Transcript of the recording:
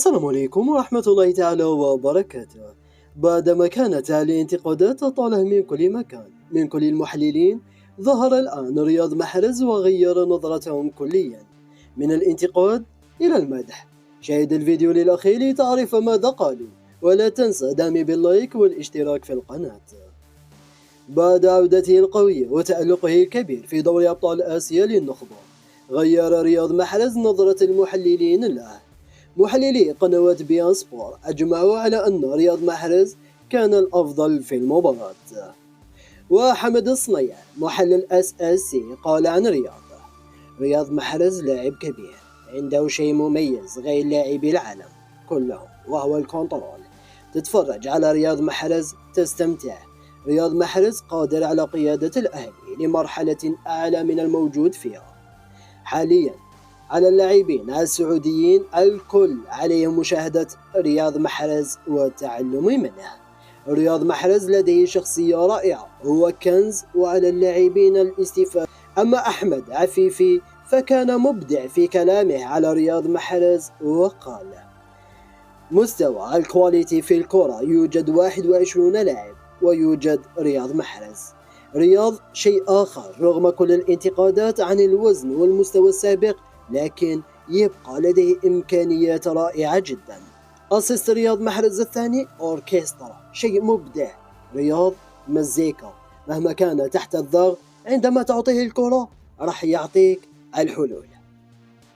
السلام عليكم ورحمة الله تعالى وبركاته. بعدما كانت هذه الانتقادات تطاله من كل مكان من كل المحللين، ظهر الآن رياض محرز وغير نظرتهم كليا من الانتقاد إلى المدح. شاهد الفيديو للأخير لتعرف ماذا قالوا، ولا تنسى دعمي باللايك والاشتراك في القناة. بعد عودته القوية وتألقه الكبير في دوري أبطال آسيا للنخبة، غير رياض محرز نظرة المحللين له. محللي قنوات بيان سبور أجمعوا على أن رياض محرز كان الأفضل في المباراة. وحمد الصنيع محلل SSC قال عن رياض محرز لاعب كبير، عنده شيء مميز غير لاعبي العالم كلهم، وهو الكنترول. تتفرج على رياض محرز تستمتع. رياض محرز قادر على قيادة الأهلي لمرحلة أعلى من الموجود فيها حاليا. على اللاعبين السعوديين الكل عليهم مشاهدة رياض محرز والتعلم منه. رياض محرز لديه شخصية رائعة، هو كنز، وعلى اللاعبين الاستفادة. أما أحمد عفيفي فكان مبدع في كلامه على رياض محرز، وقال: مستوى الكواليتي في الكرة يوجد 21 لاعب ويوجد رياض محرز. رياض شيء آخر رغم كل الانتقادات عن الوزن والمستوى السابق، لكن يبقى لديه إمكانيات رائعة جدا. أسيست رياض محرز الثاني أوركسترا، شيء مبدع. رياض مزيكا، مهما كان تحت الضغط عندما تعطيه الكرة راح يعطيك الحلول.